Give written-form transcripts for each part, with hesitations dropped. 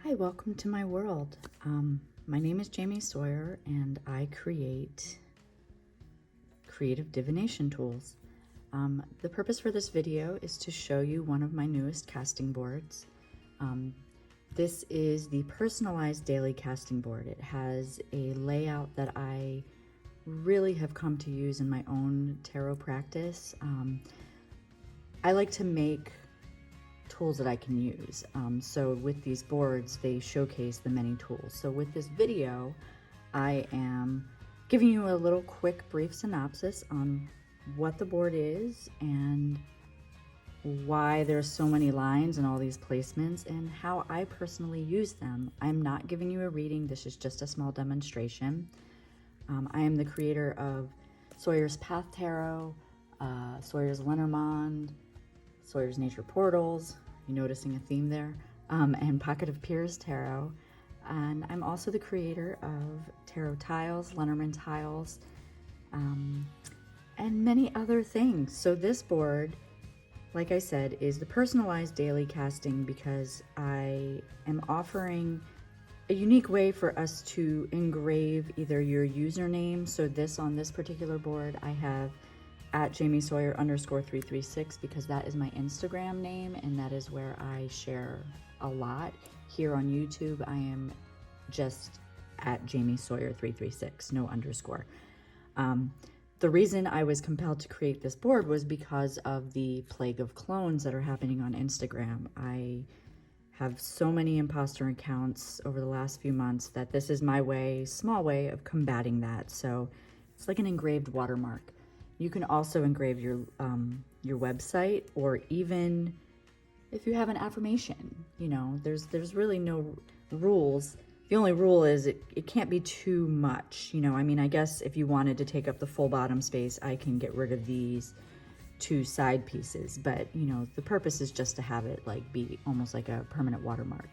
Hi, welcome to my world. My name is Jamie Sawyer and I create creative divination tools. The purpose for this video is to show you one of my newest casting boards. This is the personalized daily casting board. It has a layout that I really have come to use in my own tarot practice. I like to make tools that I can use. So with these boards, they showcase the many tools. So with this video, I am giving you a little quick brief synopsis on what the board is and why there's so many lines and all these placements and how I personally use them. I'm not giving you a reading. This is just a small demonstration. I am the creator of Sawyer's Path Tarot, Sawyer's Lenormand, Sawyer's Nature Portals, you noticing a theme there, and Pocket of Peers Tarot. And I'm also the creator of tarot tiles, Lenormand tiles, and many other things. So this board, like I said, is the personalized daily casting because I am offering a unique way for us to engrave either your username. So on this particular board, I have at Jamie Sawyer _336 because that is my Instagram name and that is where I share a lot. Here on YouTube, I am just at Jamie Sawyer 336, no underscore. The reason I was compelled to create this board was because of the plague of clones that are happening on Instagram. I have so many imposter accounts over the last few months that this is my way, small way of combating that. So it's like an engraved watermark. You can also engrave your website, or even if you have an affirmation, you know, there's really no rules. The only rule is it can't be too much, you know. I mean, I guess if you wanted to take up the full bottom space, I can get rid of these two side pieces, but you know, the purpose is just to have it like be almost like a permanent watermark.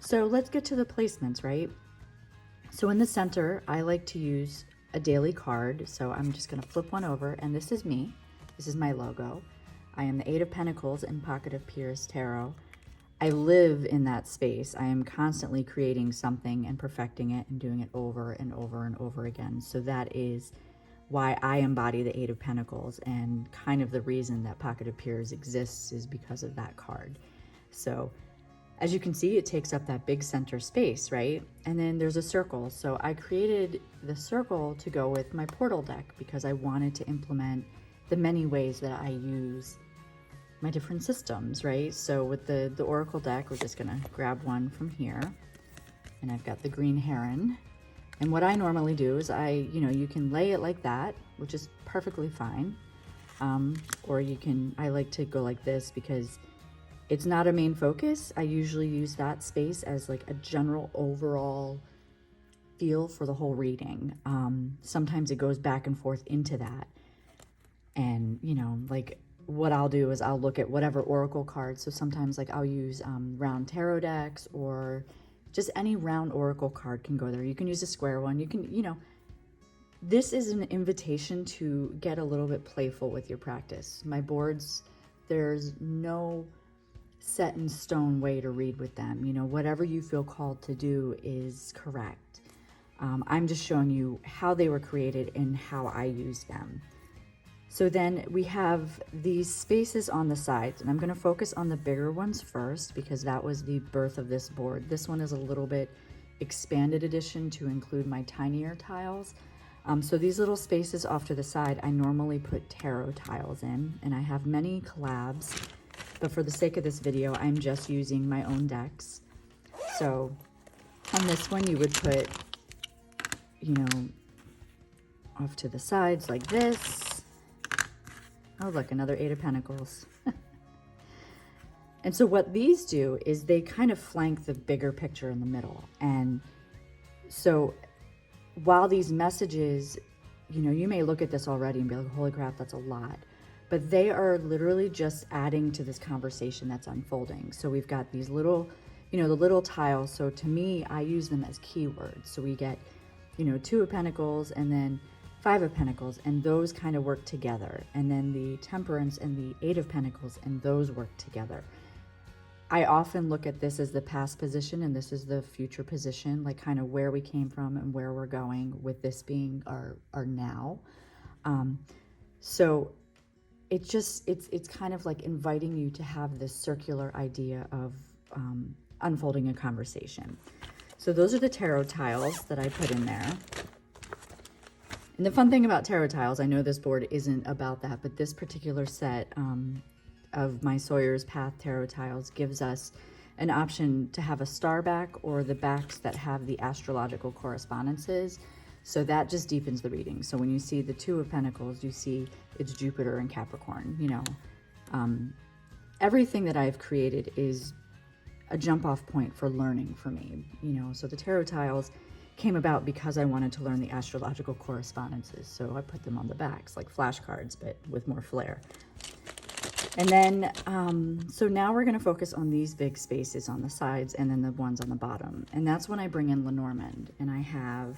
So let's get to the placements, right? So in the center, I like to use a daily card. So I'm just gonna flip one over, and this is me. This is my logo. I am the Eight of Pentacles in Pocket of Peers Tarot. I live in that space. I am constantly creating something and perfecting it and doing it over and over and over again. So that is why I embody the Eight of Pentacles, and kind of the reason that Pocket of Peers exists is because of that card. So as you can see, it takes up that big center space, right? And then there's a circle. So I created the circle to go with my portal deck because I wanted to implement the many ways that I use my different systems, right? So with the Oracle deck, we're just gonna grab one from here. And I've got the green heron. And what I normally do is you can lay it like that, which is perfectly fine. Or I like to go like this because it's not a main focus. I usually use that space as like a general overall feel for the whole reading. Sometimes it goes back and forth into that. And, you know, like what I'll do is I'll look at whatever oracle cards. So sometimes like I'll use round tarot decks, or just any round oracle card can go there. You can use a square one. You can, you know, this is an invitation to get a little bit playful with your practice. My boards, there's no set in stone way to read with them. You know, whatever you feel called to do is correct. I'm just showing you how they were created and how I use them. So then we have these spaces on the sides, and I'm going to focus on the bigger ones first because that was the birth of this board. This one is a little bit expanded edition to include my tinier tiles. So these little spaces off to the side, I normally put tarot tiles in, and I have many collabs. But for the sake of this video, I'm just using my own decks. So on this one, you would put, you know, off to the sides like this. Oh, look, another Eight of Pentacles. And so what these do is they kind of flank the bigger picture in the middle. And so while these messages, you know, you may look at this already and be like, holy crap, that's a lot. But they are literally just adding to this conversation that's unfolding. So we've got these little, you know, the little tiles. So to me, I use them as keywords. So we get, you know, Two of Pentacles and then Five of Pentacles, and those kind of work together. And then the Temperance and the Eight of Pentacles, and those work together. I often look at this as the past position and this is the future position, like kind of where we came from and where we're going, with this being our now. So it's kind of like inviting you to have this circular idea of unfolding a conversation. So those are the tarot tiles that I put in there. And the fun thing about tarot tiles, I know this board isn't about that, but this particular set of my Sawyer's Path tarot tiles gives us an option to have a star back or the backs that have the astrological correspondences. So that just deepens the reading. So when you see the Two of Pentacles, you see it's Jupiter and Capricorn, you know. Everything that I've created is a jump off point for learning for me, you know. So the tarot tiles came about because I wanted to learn the astrological correspondences. So I put them on the backs like flashcards, but with more flair. And then, so now we're going to focus on these big spaces on the sides and then the ones on the bottom. And that's when I bring in Lenormand. And I have,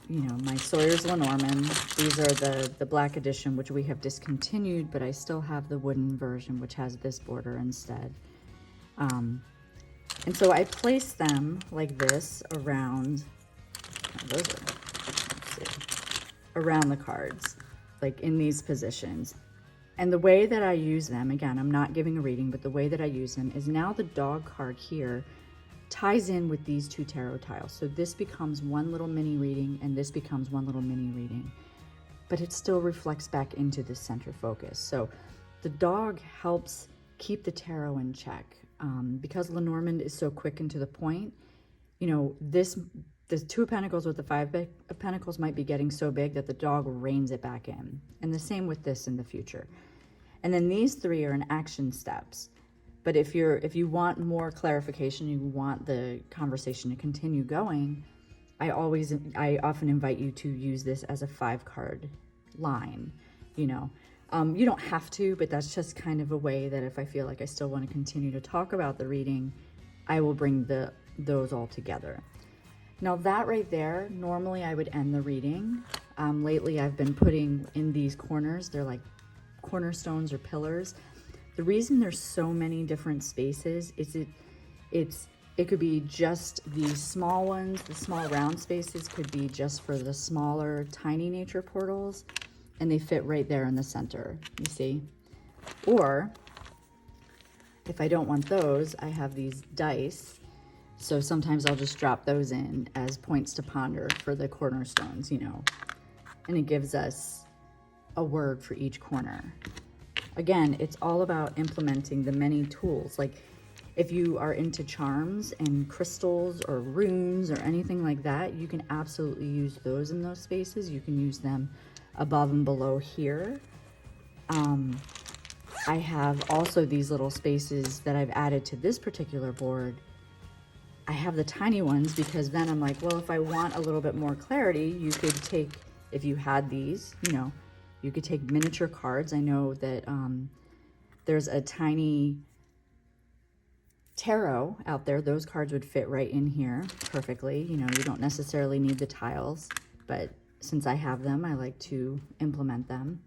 you know, my Sawyer's Lenormand. These are the black edition, which we have discontinued, but I still have the wooden version, which has this border instead. And so I place them like this around, around the cards, like in these positions. And the way that I use them, again, I'm not giving a reading, but the way that I use them is now the dog card here ties in with these two tarot tiles. So this becomes one little mini reading and this becomes one little mini reading, but it still reflects back into the center focus. So the dog helps keep the tarot in check. Because Lenormand is so quick and to the point, you know, the Two of Pentacles with the Five of Pentacles might be getting so big that the dog reins it back in. And the same with this in the future. And then these three are in action steps. But if you want more clarification, you want the conversation to continue going, I often invite you to use this as a 5-card line, you know. You don't have to, but that's just kind of a way that if I feel like I still want to continue to talk about the reading, I will bring those all together. Now that right there, normally I would end the reading. Lately I've been putting in these corners, they're like cornerstones or pillars. The reason there's so many different spaces is it could be just these small ones, the small round spaces could be just for the smaller tiny nature portals, and they fit right there in the center, you see? Or if I don't want those, I have these dice. So sometimes I'll just drop those in as points to ponder for the cornerstones, you know, and it gives us a word for each corner. Again, it's all about implementing the many tools. Like if you are into charms and crystals or runes or anything like that, you can absolutely use those in those spaces. You can use them above and below here. I have also these little spaces that I've added to this particular board. I have the tiny ones because then I'm like, well, if I want a little bit more clarity, you could take, if you had these, you know, you could take miniature cards. I know that there's a tiny tarot out there. Those cards would fit right in here perfectly. You know, you don't necessarily need the tiles, but since I have them, I like to implement them.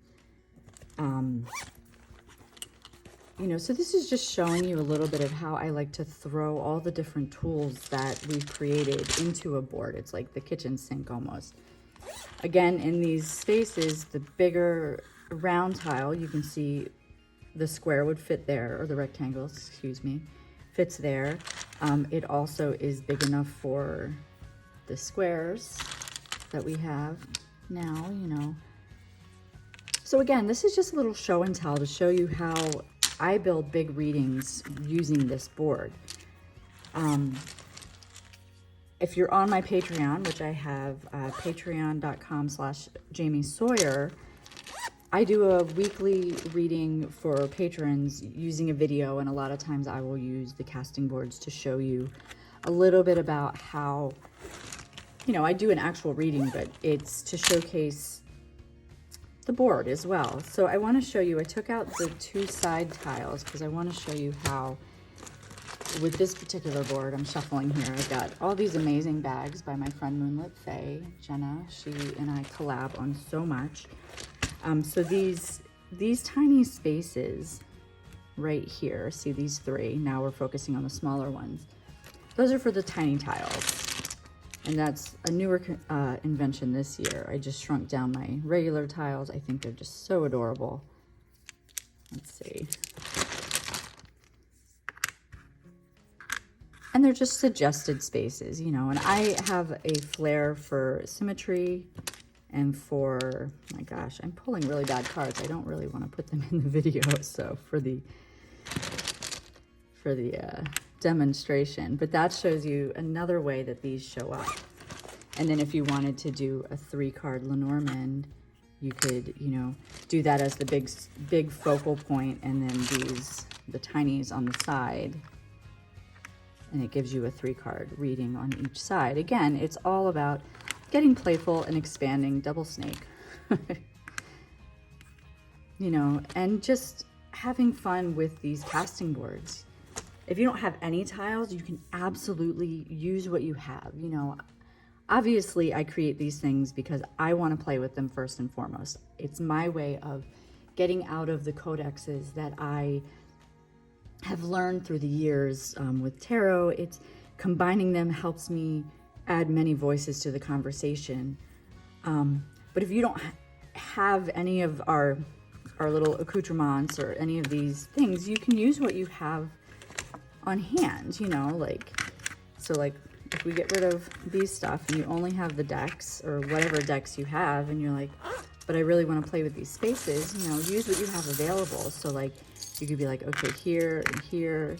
You know, so this is just showing you a little bit of how I like to throw all the different tools that we've created into a board. It's like the kitchen sink almost. Again, in these spaces, the bigger round tile, you can see the square would fit there, or the rectangle, excuse me, fits there. It also is big enough for the squares that we have now, you know. So again, this is just a little show and tell to show you how I build big readings using this board. If you're on my Patreon, which I have, patreon.com/Jamie Sawyer, I do a weekly reading for patrons using a video, and a lot of times I will use the casting boards to show you a little bit about how, you know, I do an actual reading, but it's to showcase the board as well. So I want to show you, I took out the two side tiles because I want to show you how with this particular board, I'm shuffling here. I've got all these amazing bags by my friend Moonlit Faye, Jenna. She and I collab on so much. So these tiny spaces, right here. See these three? Now we're focusing on the smaller ones. Those are for the tiny tiles. And that's a newer invention this year. I just shrunk down my regular tiles. I think they're just so adorable. Let's see. And they're just suggested spaces, you know, and I have a flair for symmetry and for, my gosh, I'm pulling really bad cards. I don't really want to put them in the video, so for the demonstration, but that shows you another way that these show up. And then if you wanted to do a 3-card Lenormand, you could, you know, do that as the big focal point, and then the tinies on the side, and it gives you a 3-card reading on each side. Again, it's all about getting playful and expanding. Double snake. You know, and just having fun with these casting boards. If you don't have any tiles, you can absolutely use what you have. You know, obviously I create these things because I want to play with them first and foremost. It's my way of getting out of the codexes that I have learned through the years with tarot. It's combining them helps me add many voices to the conversation. But if you don't have any of our little accoutrements or any of these things, you can use what you have on hand, you know, like, so like if we get rid of these stuff and you only have the decks or whatever decks you have, and you're like, but I really want to play with these spaces, you know, use what you have available. So like you could be like, okay, here and here,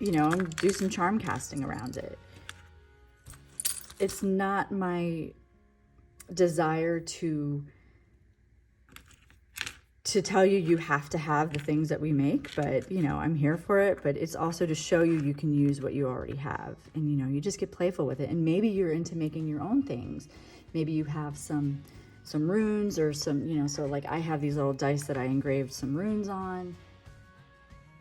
you know, and do some charm casting around it. It's not my desire to tell you you have to have the things that we make, but you know, I'm here for it. But it's also to show you you can use what you already have, and you know, you just get playful with it. And maybe you're into making your own things. Maybe you have some runes or some, you know, so like I have these little dice that I engraved some runes on,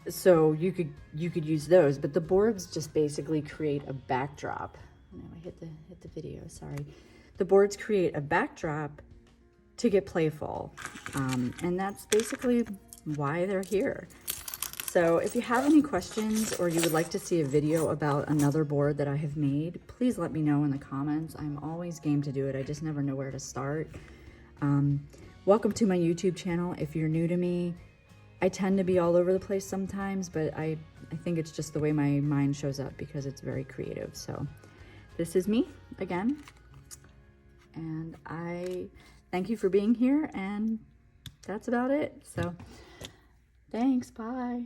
so you could use those. But the boards just basically create a backdrop. No, I hit the video, sorry. The boards create a backdrop to get playful, and that's basically why they're here. So if you have any questions or you would like to see a video about another board that I have made, please let me know in the comments. I'm always game to do it. I just never know where to start. Welcome to my YouTube channel. If you're new to me, I tend to be all over the place sometimes, but I think it's just the way my mind shows up because it's very creative. So this is me again, and I thank you for being here, and that's about it. So thanks, bye.